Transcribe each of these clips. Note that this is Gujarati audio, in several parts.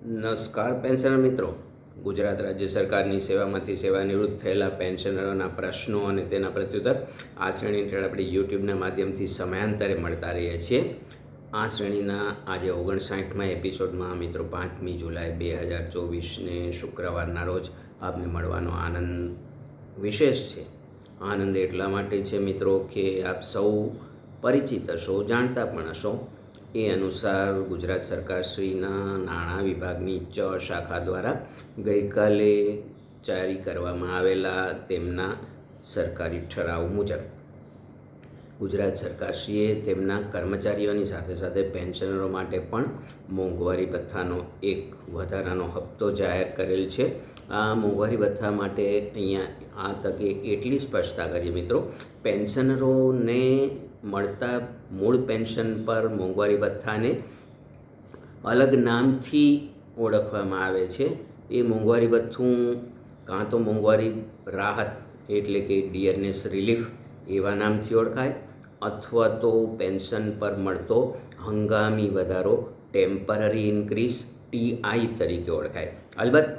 નમસ્કાર પેન્શનર મિત્રો. ગુજરાત રાજ્ય સરકારની સેવામાંથી સેવાનિવૃત્ત થયેલા પેન્શનરોના પ્રશ્નો અને તેના પ્રત્યુત્તર આ શ્રેણી હેઠળ આપણે યુટ્યુબના માધ્યમથી સમયાંતરે મળતા રહીએ છીએ. આ શ્રેણીના આજે 59માં એપિસોડમાં મિત્રો 5મી જુલાઈ 2024ને શુક્રવારના રોજ આપને મળવાનો આનંદ વિશેષ છે. આનંદ એટલા માટે છે મિત્રો કે આપ સૌ પરિચિત હશો, જાણતા પણ હશો. એ અનુસાર ગુજરાત સરકારશ્રીના નાણાં વિભાગની શાખા દ્વારા ગઈકાલે જારી કરવામાં આવેલા તેમના સરકારી ઠરાવ મુજબ ગુજરાત સરકારશ્રીએ તેમના કર્મચારીઓની સાથે સાથે પેન્શનરો માટે પણ મોંઘવારી ભથ્થાનો એક વધારાનો હપ્તો જાહેર કરેલ છે. આ મોંઘવારી ભથ્થા માટે અહીંયા આ તકે એટલી સ્પષ્ટતા કરીએ મિત્રો, પેન્શનરોને મળતા મૂળ પેન્શન પર મોંઘવારી ભથ્થાને અલગ નામથી ઓળખવામાં આવે છે. એ મોંઘવારી ભથ્થું કાં તો મોંઘવારી રાહત એટલે કે ડિયરનેસ રિલીફ એવા નામથી ઓળખાય, અથવા તો પેન્શન પર મળતો હંગામી વધારો ટેમ્પરરી ઇન્ક્રીઝ TI તરીકે ઓળખાય. અલબત્ત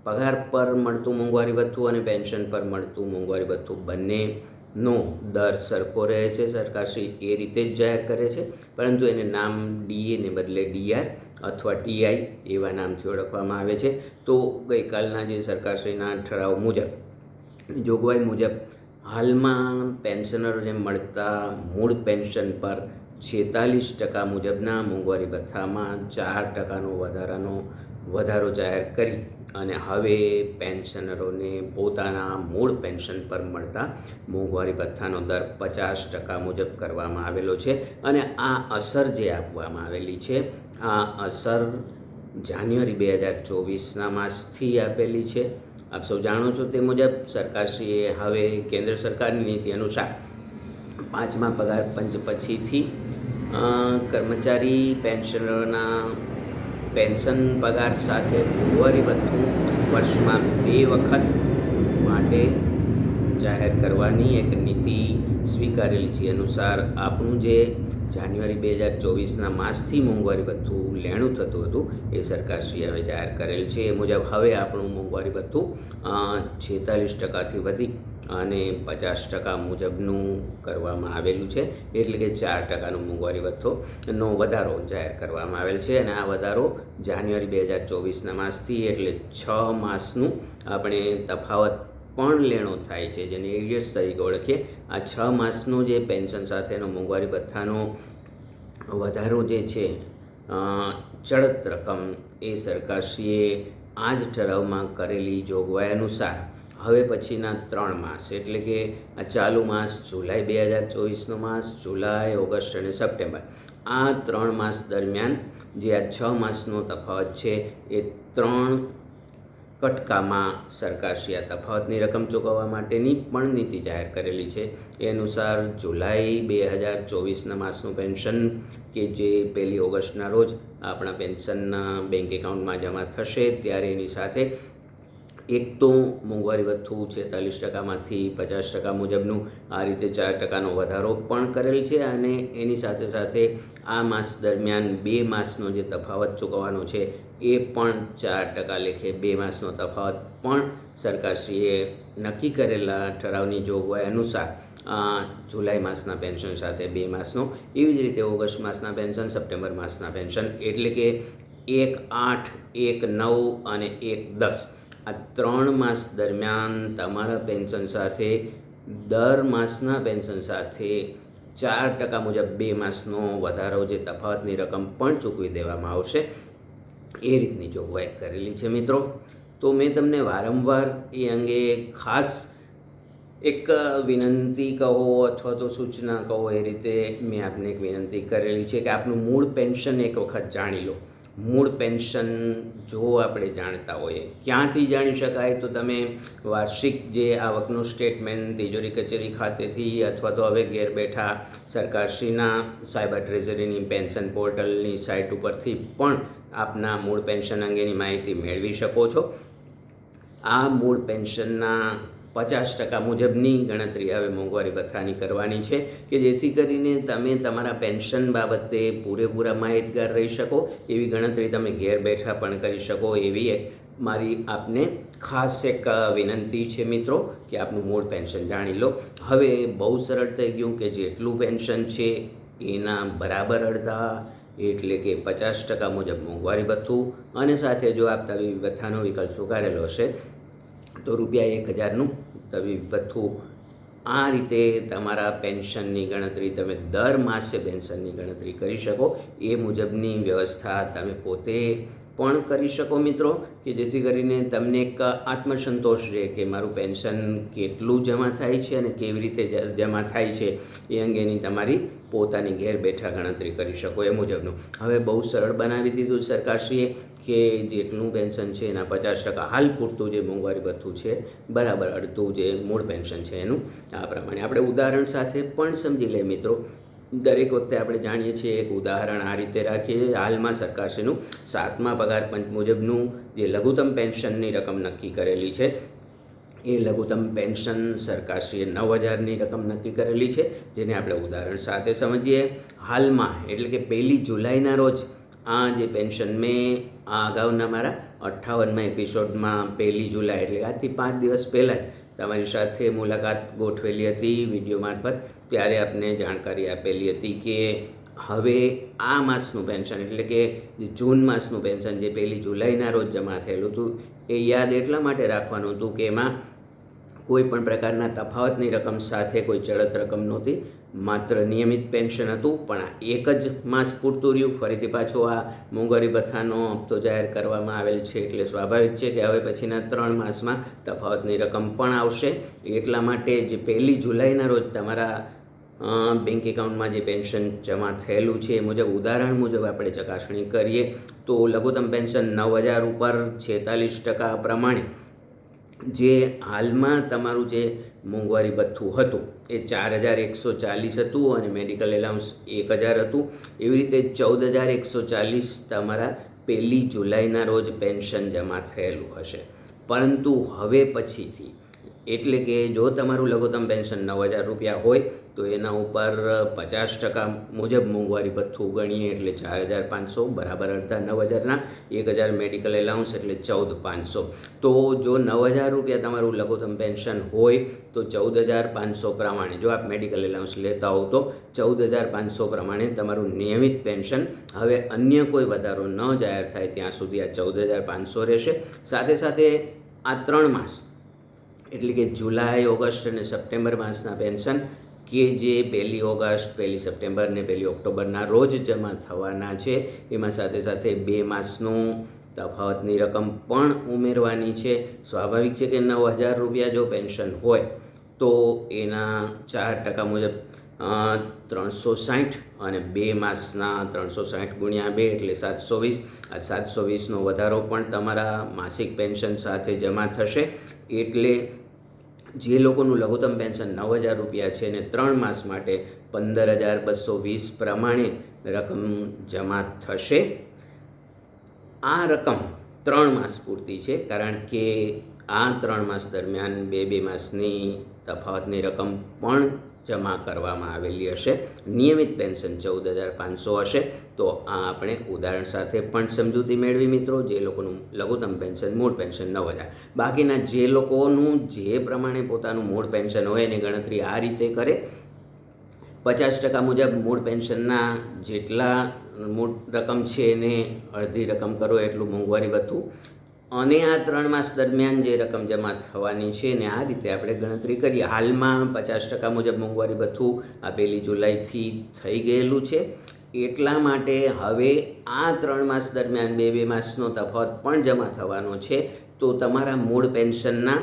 પગાર પર મળતું મોંઘવારી ભથ્થું અને પેન્શન પર મળતું મોંઘવારી ભથ્થું બંનેનો દર સરખો રહે છે. સરકારશ્રી એ રીતે જ જાહેર કરે છે, પરંતુ એને નામ DA ને બદલે DR અથવા TI એવા નામથી ઓળખવામાં આવે છે. તો ગઈકાલના જે સરકારશ્રીના ઠરાવ મુજબ જોગવાઈ મુજબ હાલમાં પેન્શનરોને મળતા મૂળ પેન્શન પર 46% મુજબના મોંઘવારી ભથ્થામાં 4% વધારો જાહેર કરી અને હવે પેન્શનરોને પોતાના મૂળ પેન્શન પર મળતા મોંઘવારી ભથ્થાનો દર 50% મુજબ કરવામાં આવેલો છે. અને આ અસર જે આપવામાં આવેલી છે, આ અસર જાન્યુઆરી 2024ના માસથી આપેલી છે. આપ સૌ જાણો છો તે મુજબ સરકારશ્રીએ હવે કેન્દ્ર સરકારની નીતિ અનુસાર 5મા પગાર પંચ પછીથી કર્મચારી પેન્શનરોના પેન્શન પગાર સાથે મોંઘવારી ભથ્થું વર્ષમાં 2 વખત માટે જાહેર કરવાની એક નીતિ સ્વીકારેલી છે. અનુસાર આપણું જે જાન્યુઆરી 2024ના માસથી મોંઘવારી ભથ્થું લેણું થતું હતું એ સરકારશ્રીએ હવે જાહેર કરેલ છે. એ મુજબ હવે આપણું મોંઘવારી ભથ્થું 46%થી વધી અને 50% મુજબનું કરવામાં આવેલું છે. એટલે કે 4%નો મોંઘવારી ભથ્થોનો વધારો જાહેર કરવામાં આવેલ છે. અને આ વધારો જાન્યુઆરી 2024ના માસથી એટલે 6 માસનું આપણે તફાવત પણ લેણો થાય છે, જેને એરિયર્સ તરીકે ઓળખીએ. આ 6 માસનો જે પેન્શન સાથેનો મોંઘવારી ભથ્થાનો વધારો જે છે ચડત રકમ, એ સરકારશ્રીએ આ જ ઠરાવમાં કરેલી જોગવાઈ અનુસાર હવે પછીના 3 માસ એટલે કે આ ચાલુ માસ જુલાઈ 2024નો માસ, જુલાઈ, ઓગસ્ટ અને સપ્ટેમ્બર, આ 3 માસ દરમિયાન જે આ 6 માસનો તફાવત છે એ 3 કટકામાં સરકારશ્રીએ આ તફાવતની રકમ ચૂકવવા માટેની પણ નીતિ જાહેર કરેલી છે. એ અનુસાર જુલાઈ 2024ના માસનું પેન્શન કે જે 1 ઓગસ્ટના રોજ આપણા પેન્શનના બેંક એકાઉન્ટમાં જમા થશે, ત્યારે એની સાથે એક તો મોંઘવારી ભથ્થું 46%માંથી 50% મુજબનું આ રીતે 4%નો વધારો પણ કરેલ છે. અને એની સાથે સાથે આ માસ દરમિયાન 2 માસનો જે તફાવત ચૂકવવાનો છે એ પણ 4% લેખે 2 માસનો તફાવત પણ સરકારશ્રીએ નક્કી કરેલા ઠરાવની જોગવાઈ અનુસાર જુલાઈ માસના પેન્શન સાથે 2 માસનો, એવી જ રીતે ઓગસ્ટ માસના પેન્શન, સપ્ટેમ્બર માસના પેન્શન એટલે કે 1/8, 1/9 અને 1/10 આ 3 માસ દરમિયાન તમારા પેન્શન સાથે દર માસના પેન્શન સાથે 4% મુજબ 2 માસનો વધારો જે તફાવતની રકમ પણ ચૂકવી દેવામાં આવશે. એ રીતની જોગવાઈ કરેલી છે મિત્રો. તો મેં તમને વારંવાર એ અંગે ખાસ એક વિનંતી કહો અથવા તો સૂચના કહો, એ રીતે મેં આપને એક વિનંતી કરેલી છે કે આપનું મૂળ પેન્શન એક વખત જાણી લો. મૂળ પેન્શન જો આપણે જાણતા હોઈએ, ક્યાંથી જાણી શકાય? તો તમે વાર્ષિક જે આવકનું સ્ટેટમેન્ટ તિજોરી કચેરી ખાતેથી અથવા તો હવે ઘેર બેઠા સરકારશ્રીના સાયબર ટ્રેઝરીની પેન્શન પોર્ટલની સાઇટ ઉપરથી પણ આપના મૂળ પેન્શન અંગેની માહિતી મેળવી શકો છો. આ મૂળ પેન્શનના 50% મુજબની ગણતરી હવે મોંઘવારી ભથ્થાની કરવાની છે કે જેથી કરીને તમે તમારા પેન્શન બાબતે પૂરેપૂરા માહિતગાર રહી શકો. એવી ગણતરી તમે ઘેર બેઠા પણ કરી શકો એવી એક મારી આપને ખાસ એક વિનંતી છે મિત્રો કે આપનું મૂળ પેન્શન જાણી લો. હવે બહુ સરળ થઈ ગયું કે જેટલું પેન્શન છે એના બરાબર અડધા એટલે કે 50% મુજબ મોંઘવારી ભથ્થું અને સાથે જો આપ તબીબી ભથ્થાનો વિકલ્પ સ્વીકારેલો હશે તો ₹1000નું તબીબી ભથ્થું. આ રીતે તમારા પેન્શનની ગણતરી તમે દર માસે પેન્શનની ગણતરી કરી શકો એ મુજબની વ્યવસ્થા તમે પોતે પણ કરી શકો મિત્રો કે જેથી કરીને તમને એક આત્મસંતોષ રહે કે મારું પેન્શન કેટલું જમા થાય છે અને કેવી રીતે જમા થાય છે એ અંગેની તમારી પોતાની ઘેર બેઠા ગણતરી કરી શકો એ મુજબનું. હવે બહુ સરળ બનાવી દીધું સરકારશ્રીએ કે જેટલું પેન્શન છે એના 50% હાલ પૂરતું જે મોંઘવારી ભથ્થું છે બરાબર અડધું જે મૂળ પેન્શન છે એનું આ પ્રમાણે આપણે ઉદાહરણ સાથે પણ સમજી લઈએ મિત્રો. દરેક વખતે આપણે જાણીએ છીએ એક ઉદાહરણ આ રીતે રાખીએ છીએ. હાલમાં સરકારશ્રીનું 7મા પગાર પંચ મુજબનું જે લઘુત્તમ પેન્શનની રકમ નક્કી કરેલી છે એ લઘુત્તમ પેન્શન સરકારશ્રીએ 9000ની રકમ નક્કી કરેલી છે જેને આપણે ઉદાહરણ સાથે સમજીએ. હાલમાં એટલે કે 1 જુલાઈના રોજ આ જે પેન્શન મેં આ અગાઉના મારા 58મા એપિસોડમાં 1 જુલાઈ એટલે આજથી 5 દિવસ પહેલાં જ તમારી સાથે મુલાકાત ગોઠવેલી હતી વિડીયો મારફત. ત્યારે આપને જાણકારી આપેલી હતી કે હવે આ માસનું પેન્શન એટલે કે જૂન માસનું પેન્શન જે 1 જુલાઈના રોજ જમા થયેલું હતું એ યાદ એટલા માટે રાખવાનું હતું કે એમાં કોઈ પણ પ્રકારના તફાવતની રકમ સાથે કોઈ ચડત રકમ નહોતી, માત્ર નિયમિત પેન્શન હતું. પણ એક જ માસ પૂરતું રહ્યું. ફરીથી પાછો આ મોંઘવારી ભથ્થાનો હપ્તો જાહેર કરવામાં આવેલ છે એટલે સ્વાભાવિક છે કે હવે પછીના 3 માસમાં તફાવતની રકમ પણ આવશે. એટલા માટે જે 1 જુલાઈના રોજ તમારા બેંક એકાઉન્ટમાં જે પેન્શન જમા થયેલું છે એ મુજબ ઉદાહરણ મુજબ આપણે ચકાસણી કરીએ તો લઘુત્તમ પેન્શન 9000 ઉપર 46% પ્રમાણે જે હાલમાં તમારું જે મોંઘવારી ભથ્થું હતું એ 4140 હતું અને મેડિકલ એલાઉન્સ 1000 હતું. એવી રીતે 14140 તમારા 1 જુલાઈના રોજ પેન્શન જમા થયેલું હશે. પરંતુ હવે પછીથી એટલે કે જો તમારું લઘુત્તમ પેન્શન ₹9000 હોય તો એના ઉપર 50% મુજબ મોંઘવારી ભથ્થું ગણીએ એટલે 4500 બરાબર અડધા 9000ના. 1000 મેડિકલ એલાઉન્સ એટલે 14500. તો જો ₹9000 તમારું લઘુત્તમ પેન્શન હોય તો 14500 પ્રમાણે જો આપ મેડિકલ એલાઉન્સ લેતા હો તો 14500 પ્રમાણે તમારું નિયમિત પેન્શન હવે અન્ય કોઈ વધારો ન જાહેર થાય ત્યાં સુધી આ 14500 રહેશે. સાથે સાથે આ 3 માસ એટલે કે જુલાઈ, ઓગસ્ટ અને સપ્ટેમ્બર માસના પેન્શન કે જે 1 ઓગસ્ટ, 1 સપ્ટેમ્બર ને 1 ઓક્ટોબરના રોજ જમા થવાના છે એમાં સાથે સાથે 2 માસનું તફાવતની રકમ પણ ઉમેરવાની છે. સ્વાભાવિક છે કે ₹9000 જો પેન્શન હોય તો એના 4% મુજબ 360 અને 2 માસના 360 ગુણ્યા 2 એટલે 720. આ 720નો વધારો પણ તમારા માસિક પેન્શન સાથે જમા થશે. એટલે જે લોકોનું લઘુત્તમ પેન્શન ₹9000 છે ને 3 માસ માટે 15220 પ્રમાણે રકમ જમા થશે. આ રકમ 3 માસ પૂરતી છે કારણ કે આ 3 માસ દરમિયાન 2 માસની તફાવતની રકમ પણ જમા કરવામાં આવેલી હશે. નિયમિત પેન્શન 14500 હશે. તો આ આપણે ઉદાહરણ સાથે પણ સમજૂતી મેળવી મિત્રો. જે લોકોનું લઘુત્તમ પેન્શન મૂળ પેન્શન 9000, બાકીના જે લોકોનું જે પ્રમાણે પોતાનું મૂળ પેન્શન હોય એની ગણતરી આ રીતે કરે. 50% મુજબ મૂળ પેન્શનના જેટલા મૂળ રકમ છે એને અડધી રકમ કરો એટલું મોંઘવારી ભથ્થું અને આ 3 માસ દરમિયાન જે રકમ જમા થવાની છે ને આ રીતે આપણે ગણતરી કરીએ. હાલમાં 50% મુજબ મોંઘવારી ભથ્થું આ 1 જુલાઈથી થઈ ગયેલું છે. એટલા માટે હવે આ 3 માસ દરમિયાન 2 માસનો તફાવત પણ જમા થવાનો છે. તો તમારા મૂળ પેન્શનના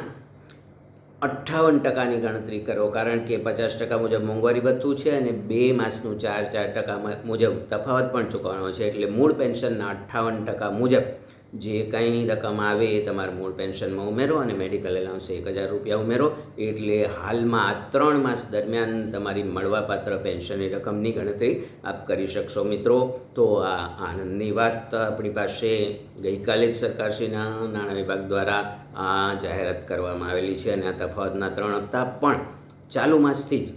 58%ની ગણતરી કરો કારણ કે 50% મુજબ મોંઘવારી ભથ્થું છે અને 2 માસનું 4% મુજબ તફાવત પણ ચૂકવવાનો છે. એટલે મૂળ પેન્શનના 58% મુજબ જે કંઈ રકમ આવે એ તમારા મૂળ પેન્શનમાં ઉમેરો અને મેડિકલ એલાઉન્સ 1000 રૂપિયા ઉમેરો, એટલે હાલમાં આ 3 માસ દરમિયાન તમારી મળવાપાત્ર પેન્શનની રકમની ગણતરી આપ કરી શકશો મિત્રો. તો આ આનંદની વાત આપણી પાસે ગઈકાલે જ સરકારશ્રીના નાણાં વિભાગ દ્વારા આ જાહેરાત કરવામાં આવેલી છે અને આ તફાવતના 3 હપ્તા પણ ચાલુ માસથી જ,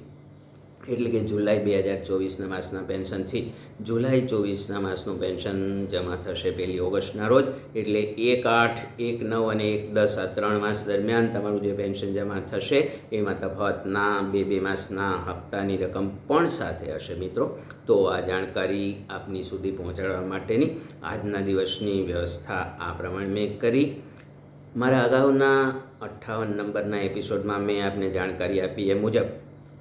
એટલે કે જુલાઈ 2024ના માસના પેન્શનથી જુલાઈ 24ના માસનું પેન્શન જમા થશે 1 ઓગસ્ટના રોજ. એટલે 1/8, 1/9 અને 1/10 આ 3 માસ દરમિયાન તમારું જે પેન્શન જમા થશે એમાં તફાવતના 2 માસના હપ્તાની રકમ પણ સાથે હશે મિત્રો. તો આ જાણકારી આપની સુધી પહોંચાડવા માટેની આજના દિવસની વ્યવસ્થા આ પ્રમાણે મેં કરી. મારા અગાઉના 58 નંબરના એપિસોડમાં મેં આપને જાણકારી આપી એ મુજબ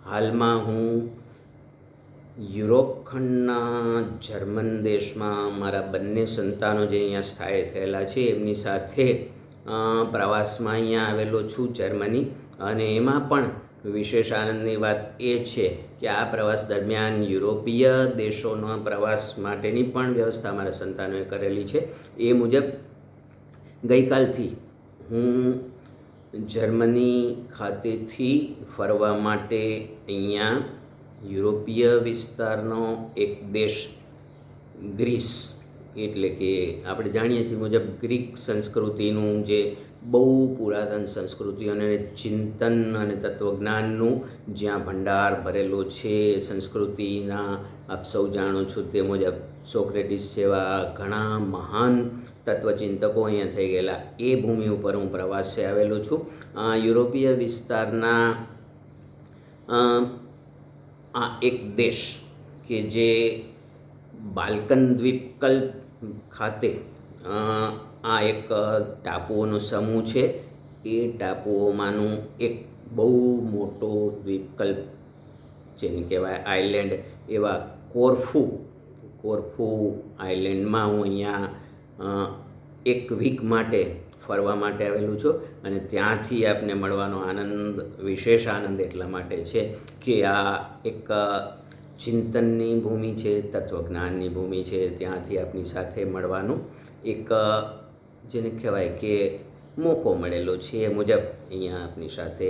હાલમાં હું યુરોપ ખંડના જર્મન દેશમાં મારા બંને સંતાનો જે અહીંયા સ્થાયી થયેલા છે એમની સાથે પ્રવાસમાં અહીંયા આવેલો છું જર્મની. અને એમાં પણ વિશેષ આનંદની વાત એ છે કે આ પ્રવાસ દરમિયાન યુરોપીય દેશોના પ્રવાસ માટેની પણ વ્યવસ્થા મારા સંતાનોએ કરેલી છે. એ મુજબ ગઈકાલથી હું જર્મની ખાતેથી ફરવા માટે અહીંયા યુરોપીય વિસ્તારનો એક દેશ ગ્રીસ, એટલે કે આપણે જાણીએ છીએ મુજબ ગ્રીક સંસ્કૃતિનું જે બહુ પુરાતન સંસ્કૃતિ અને ચિંતન અને તત્વજ્ઞાનનું જ્યાં ભંડાર ભરેલો છે સંસ્કૃતિના, આપ સૌ જાણો છો તે મુજબ સોક્રેટિસ જેવા ઘણા મહાન તત્વચિંતકો અહીંયા થઈ ગયેલા, એ ભૂમિ ઉપર હું પ્રવાસે આવેલો છું. યુરોપીય વિસ્તારના આ એક દેશ કે જે બાલ્કન દ્વીપકલ્પ ખાતે આ એક ટાપુઓનો સમૂહ છે. એ ટાપુઓમાંનું એક બહુ મોટો દ્વીપકલ્પ જેને કહેવાય આઇલેન્ડ, એવા કોર્ફુ આઇલેન્ડમાં હું અહીંયા 1 વીક માટે ફરવા માટે આવેલું છું. અને ત્યાંથી આપને મળવાનો આનંદ, વિશેષ આનંદ એટલા માટે છે કે આ એક ચિંતનની ભૂમિ છે, તત્વજ્ઞાનની ભૂમિ છે. ત્યાંથી આપની સાથે મળવાનો એક જેને કહેવાય કે મોકો મળેલો છે. એ મુજબ અહીંયા આપની સાથે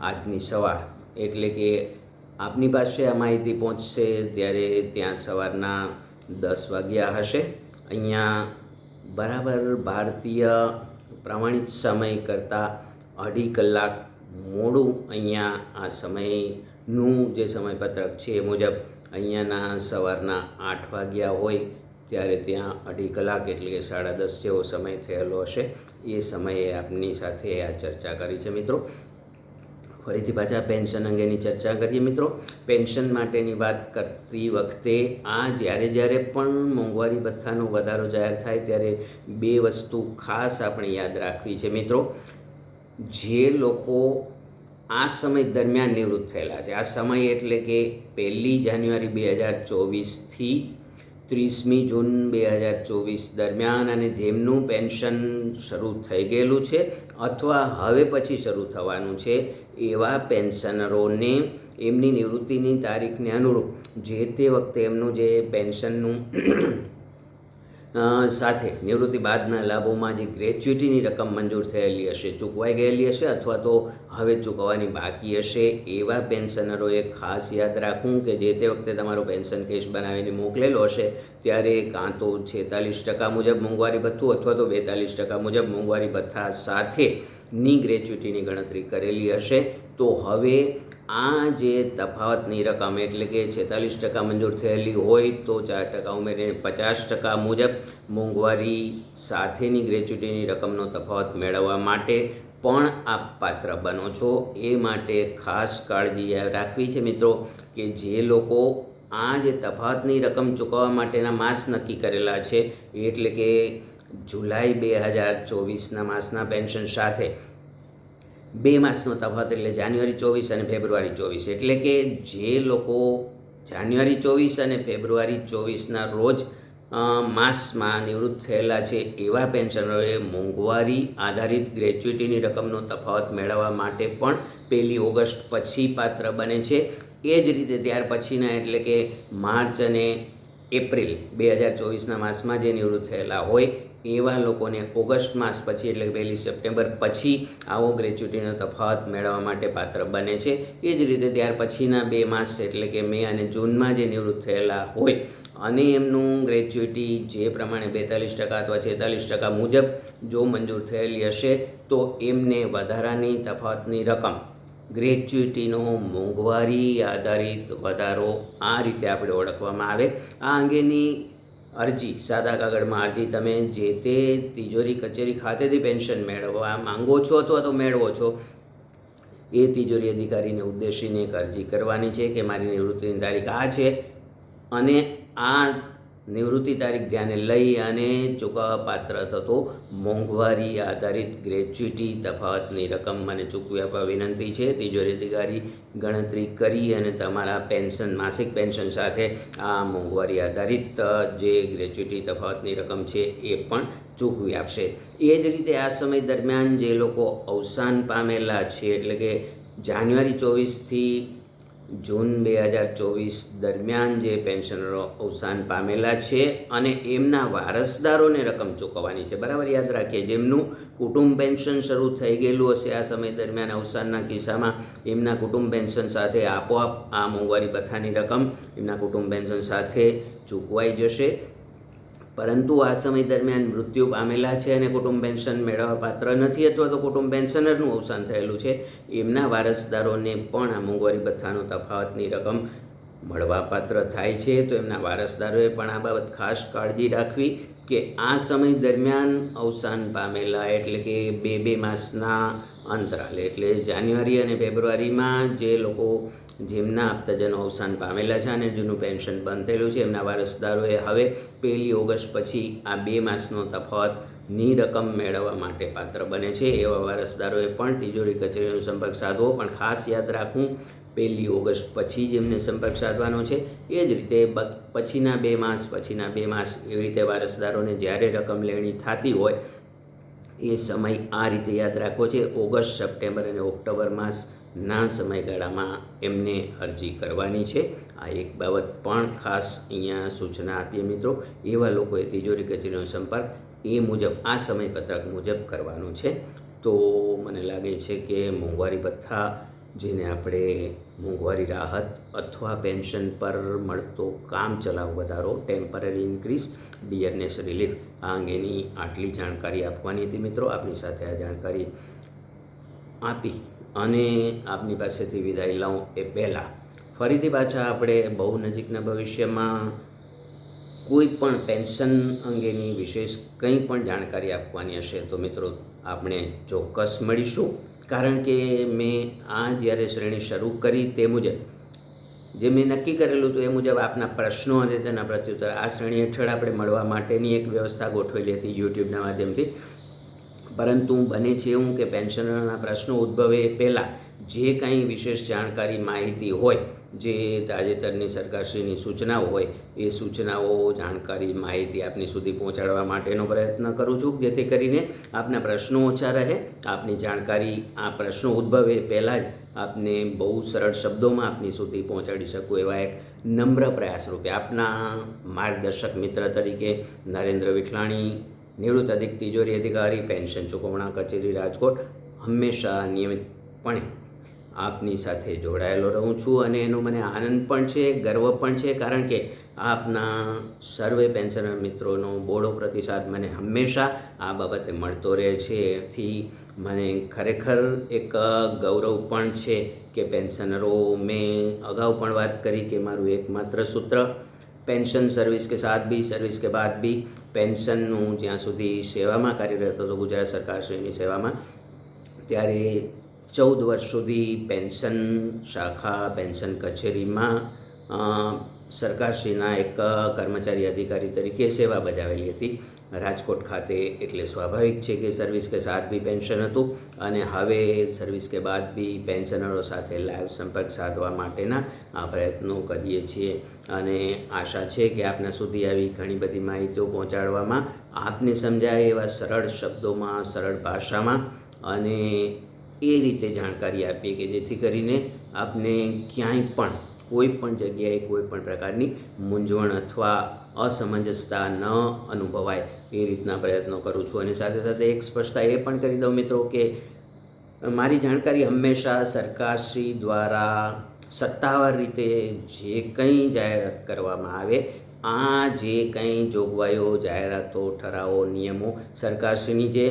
આજની સવાર, એટલે કે આપની પાસે આ માહિતી પહોંચશે ત્યારે ત્યાં સવારના 10 વાગ્યા હશે. અહીંયા બરાબર ભારતીય પ્રમાણિત સમય કરતાં 2.5 કલાક મોડું અહીંયા આ સમયનું જે સમયપત્રક છે એ મુજબ અહીંયાના સવારના 8 વાગ્યા હોય ત્યારે ત્યાં 2.5 કલાક એટલે કે 10:30 જેવો સમય થયેલો હશે. એ સમયે આપની સાથે આ ચર્ચા કરી છે મિત્રો. ફરીથી પાછા પેન્શન અંગેની ચર્ચા કરીએ મિત્રો. પેન્શન માટેની વાત કરતી વખતે જ્યારે પણ મોંઘવારી ભથ્થાનો વધારો જાહેર થાય ત્યારે 2 વસ્તુ ખાસ આપણે યાદ રાખવી છે મિત્રો. જે લોકો આ સમય દરમિયાન નિવૃત્ત થયેલા છે, આ સમય એટલે કે 1 જાન્યુઆરી 2024થી 30મી જૂન 2024 દરમિયાન, અને જેમનું પેન્શન શરૂ થઈ ગયેલું છે અથવા હવે પછી શરૂ થવાનું છે, એવા પેન્શનરોને એમની નિવૃત્તિની તારીખને અનુરૂપ જે તે વખતે એમનું જે પેન્શનનું સાથે નિવૃત્તિ બાદના લાભોમાં જે ગ્રેચ્યુટીની રકમ મંજૂર થયેલી હશે, ચૂકવાઈ ગયેલી હશે અથવા તો હવે ચૂકવવાની બાકી હશે, એવા પેન્શનરોએ ખાસ યાદ રાખવું કે જે તે વખતે તમારો પેન્શન કેસ બનાવીને મોકલેલો હશે ત્યારે કાં તો 46% મુજબ મોંઘવારી ભથ્થું અથવા તો 42% મુજબ મોંઘવારી ભથ્થા સાથેની ગ્રેચ્યુટીની ગણતરી કરેલી હશે. તો હવે આ જે તફાવતની રકમ એટલે કે 46% મંજૂર થયેલી હોય તો 4% ઉમેરીને 50% મુજબ મોંઘવારી સાથેની ગ્રેચ્યુટીની રકમનો તફાવત મેળવવા માટે પણ આપ પાત્ર બનો છો. એ માટે ખાસ કાળજી રાખવી છે મિત્રો કે જે લોકો આ જે તફાવતની રકમ ચૂકવવા માટેના માસ નક્કી કરેલા છે, એટલે કે જુલાઈ 2024ના માસના પેન્શન સાથે 2 માસનો તફાવત એટલે જાન્યુઆરી 24 અને ફેબ્રુઆરી 24, એટલે કે જે લોકો જાન્યુઆરી 24 અને ફેબ્રુઆરી 24ના રોજ માસમાં નિવૃત્ત થયેલા છે એવા પેન્શનરોએ મોંઘવારી આધારિત ગ્રેચ્યુટીની રકમનો તફાવત મેળવવા માટે પણ 1 ઓગસ્ટ પછી પાત્ર બને છે. એ જ રીતે ત્યાર પછીના એટલે કે માર્ચ અને એપ્રિલ 2024ના માસમાં જે નિવૃત્ત થયેલા હોય એવા લોકોને ઓગસ્ટ માસ પછી એટલે કે 1 સપ્ટેમ્બર પછી આવો ગ્રેચ્યુટીનો તફાવત મેળવવા માટે પાત્ર બને છે. એ જ રીતે ત્યાર પછીના 2 માસ એટલે કે મે અને જૂનમાં જે નિવૃત્ત થયેલા હોય અને એમનું ગ્રેચ્યુટી જે પ્રમાણે 42% અથવા 46% મુજબ જો મંજૂર થયેલી હશે તો એમને વધારાની તફાવતની રકમ ગ્રેચ્યુટીનો મોંઘવારી આધારિત વધારો આ રીતે આપણે ઓળખવામાં આવે. આ અંગેની અરજી સાદા કાગળમાં અરજી તમે જે તે તિજોરી કચેરી ખાતેથી પેન્શન મેળવવા માંગો છો અથવા તો મેળવો છો એ તિજોરી અધિકારીને ઉદ્દેશીને એક અરજી કરવાની છે કે મારી નિવૃત્તિની તારીખ આ છે અને આ નિવૃત્તિ તારીખ ધ્યાને લઈ અને ચૂકવવા પાત્ર થતો મોંઘવારી આધારિત ગ્રેચ્યુટી તફાવતની રકમ મને ચૂકવી આપવા વિનંતી છે. તિજોરી અધિકારી ગણતરી કરી અને તમારા પેન્શન માસિક પેન્શન સાથે આ મોંઘવારી આધારિત જે ગ્રેચ્યુટી તફાવતની રકમ છે એ પણ ચૂકવી આપશે. એ જ રીતે આ સમય દરમિયાન જે લોકો અવસાન પામેલા છે એટલે કે જાન્યુઆરી 24થી જૂન 2024 દરમિયાન જે પેન્શનરો અવસાન પામેલા છે અને એમના વારસદારોને રકમ ચૂકવવાની છે. બરાબર યાદ રાખીએ, જેમનું કુટુંબ પેન્શન શરૂ થઈ ગયેલું હશે આ સમય દરમિયાન અવસાનના કિસ્સામાં એમના કુટુંબ પેન્શન સાથે આપોઆપ આ મોંઘવારી ભથ્થાની રકમ એમના કુટુંબ પેન્શન સાથે ચૂકવાઈ જશે. પરંતુ આ સમય દરમિયાન મૃત્યુ પામેલા છે અને કુટુંબ પેન્શન મેળવવા પાત્ર નથી અથવા તો કુટુંબ પેન્શનરનું અવસાન થયેલું છે એમના વારસદારોને પણ આ મોંઘવારી ભથ્થાનો તફાવતની રકમ મળવાપાત્ર થાય છે. તો એમના વારસદારોએ પણ આ બાબત ખાસ કાળજી રાખવી કે આ સમય દરમિયાન અવસાન પામેલા એટલે કે 2 માસના અંતરાલે એટલે જાન્યુઆરી અને ફેબ્રુઆરીમાં જે લોકો જેમના આપતાજનો અવસાન પામેલા છે અને જેનું પેન્શન બંધ થયેલું છે એમના વારસદારોએ હવે 1 ઓગસ્ટ પછી આ 2 માસનો તફાવતની રકમ મેળવવા માટે પાત્ર બને છે. એવા વારસદારોએ પણ તિજોરી કચેરીનો સંપર્ક સાધવો, પણ ખાસ યાદ રાખવું 1 ઓગસ્ટ પછી જ એમને સંપર્ક સાધવાનો છે. એ જ રીતે પછીના 2 માસ એવી રીતે વારસદારોને જ્યારે રકમ લેણી થતી હોય એ સમય આ રીતે યાદ રાખવો છે. ઓગસ્ટ, સપ્ટેમ્બર અને ઓક્ટોબર માસના સમયગાળામાં એમને અરજી કરવાની છે. આ એક બાબત પણ ખાસ અહીંયા સૂચના આપીએ મિત્રો. એવા લોકોએ તિજોરી કચેરીનો સંપર્ક એ મુજબ આ સમયપત્રક મુજબ કરવાનું છે. તો મને લાગે છે કે મોંઘવારી ભથ્થા જેને આપણે મોંઘવારી રાહત અથવા પેન્શન પર મળતો કામ ચલાવ વધારો ટેમ્પરરી ઇન્ક્રીઝ ડિયરનેસ રિલીફ આ અંગેની આટલી જાણકારી આપવાની હતી મિત્રો. આપની સાથે આ જાણકારી આપી અને આપની પાસેથી વિદાય લઉં એ પહેલાં ફરીથી પાછા આપણે બહુ નજીકના ભવિષ્યમાં કોઈ પણ પેન્શન અંગેની વિશેષ કંઈ પણ જાણકારી આપવાની હશે તો મિત્રો આપણે ચોક્કસ મળીશું. કારણ કે મેં આ જ્યારે શ્રેણી શરૂ કરી તે મુજબ જે મેં નક્કી કરેલું હતું એ મુજબ આપના પ્રશ્નો અને તેના પ્રત્યુત્તર આ શ્રેણી હેઠળ આપણે મળવા માટેની એક વ્યવસ્થા ગોઠવેલી હતી યુટ્યુબના માધ્યમથી. પરંતુ બને છે એવું કે પેન્શનરના પ્રશ્નો ઉદ્ભવે એ પહેલાં જે કાંઈ વિશેષ જાણકારી માહિતી હોય, જે તાજેતરની સરકારશ્રીની સૂચનાઓ હોય એ સૂચનાઓ જાણકારી માહિતી આપની સુધી પહોંચાડવા માટેનો પ્રયત્ન કરું છું, જેથી કરીને આપના પ્રશ્નો ઓછા રહે, આપની જાણકારી આ પ્રશ્નો ઉદ્ભવે પહેલાં જ આપને બહુ સરળ શબ્દોમાં આપની સુધી પહોંચાડી શકું એવા એક નમ્ર પ્રયાસ રૂપે આપના માર્ગદર્શક મિત્ર તરીકે નરેન્દ્ર વિઠલાણી, નિવૃત્ત અધિક તિજોરી અધિકારી, પેન્શન ચૂકવણા કચેરી, રાજકોટ, હંમેશા નિયમિતપણે આપની સાથે જોડાયેલો રહું છું અને એનો મને આનંદ પણ છે, ગર્વ પણ છે. કારણ કે આપના સર્વે પેન્શનર મિત્રોનો બોડો પ્રતિસાદ મને હંમેશા આ બાબતે મળતો રહે છે. એથી મને ખરેખર એક ગૌરવ પણ છે કે પેન્શનરો, મેં અગાઉ પણ વાત કરી કે મારું એકમાત્ર સૂત્ર પેન્શન સર્વિસ કે સાથ ભી, સર્વિસ કે બાદ ભી. પેન્શનનું જ્યાં સુધી સેવામાં કાર્યરત હતો ગુજરાત સરકારશ્રીની સેવામાં, ત્યારે 14 વર્ષ સુધી પેન્શન શાખા પેન્શન કચેરીમાં સરકારશ્રીના એક કર્મચારી અધિકારી તરીકે સેવા બજાવેલી હતી રાજકોટ ખાતે. એટલે સ્વાભાવિક છે કે સર્વિસ કે સાથ બી પેન્શન હતું અને હવે સર્વિસ કે બાદ બી પેન્શનરો સાથે લાઈવ સંપર્ક સાધવા માટેના આ પ્રયત્નો કરીએ છીએ અને આશા છે કે આપના સુધી આવી ઘણી બધી માહિતીઓ પહોંચાડવામાં આપને સમજાય એવા સરળ શબ્દોમાં, સરળ ભાષામાં અને એ રીતે જાણકારી આપીએ કે જેથી કરીને આપને ક્યાંય પણ કોઈ પણ જગ્યાએ કોઈ પણ પ્રકારની મૂંઝવણ અથવા અસમંજસતા ન અનુભવાય એ રીતના પ્રયત્નો કરું છું. અને સાથે સાથે એક સ્પષ્ટતા એ પણ કરી દઉં મિત્રો કે મારી જાણકારી હંમેશા સરકારશ્રી દ્વારા સત્તાવાર રીતે જે કંઈ જાહેરાત કરવામાં આવે, આ જે કંઈ જોગવાઈઓ, જાહેરાતો, ઠરાવો, નિયમો, સરકારશ્રીની જે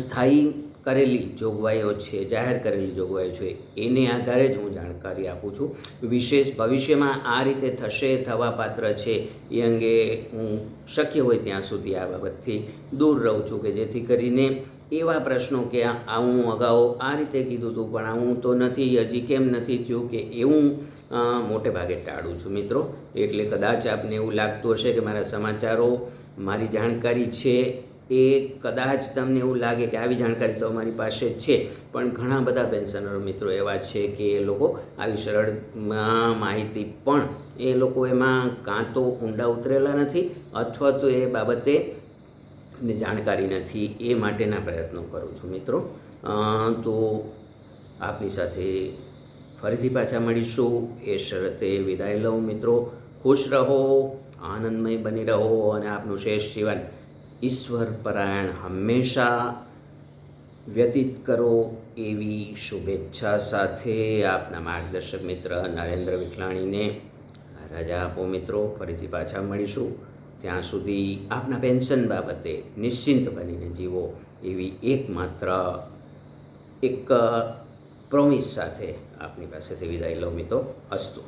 સ્થાયી કરેલી જોગવાઈઓ છે, જાહેર કરેલી જોગવાઈઓ છે, એને આધારે જ હું જાણકારી આપું છું. વિશેષ ભવિષ્યમાં આ રીતે થશે, થવા પાત્ર છે, એ અંગે હું શક્ય હોય ત્યાં સુધી આ બાબતથી દૂર રહું છું, કે જેથી કરીને એવા પ્રશ્નો કે હું અગાઉ આ રીતે કીધું હતું પણ આવું તો નથી, હજી કેમ નથી થયું, કે એવું મોટે ભાગે ટાળું છું મિત્રો. એટલે કદાચ આપને એવું લાગતું હશે કે મારા સમાચારો, મારી જાણકારી છે એ કદાચ તમને એવું લાગે કે આવી જાણકારી તો અમારી પાસે છે, પણ ઘણા બધા પેન્શનરો મિત્રો એવા છે કે એ લોકો આવી સરળ માહિતી પણ એ લોકો એમાં કાં તો ઊંડા ઉતરેલા નથી અથવા તો એ બાબતે જાણકારી નથી. એ માટેના પ્રયત્નો કરું છું મિત્રો. તો આપની સાથે ફરીથી પાછા મળીશું એ શરતે વિદાય લઉં મિત્રો. ખુશ રહો, આનંદમય બની રહો અને આપનું શેષ જીવન ઈશ્વર પરાયણ હંમેશા વ્યતીત કરો એવી શુભેચ્છા સાથે આપના માર્ગદર્શક મિત્ર નરેન્દ્ર વિઠલાણીને રજા આપો મિત્રો. ફરીથી પાછા મળીશું. ત્યાં સુધી આપના પેન્શન બાબતે નિશ્ચિંત બનીને જીવો એવી એકમાત્ર એક પ્રોમિસ સાથે આપની પાસેથી વિદાય લઉં મિત્રો. અસ્તુ.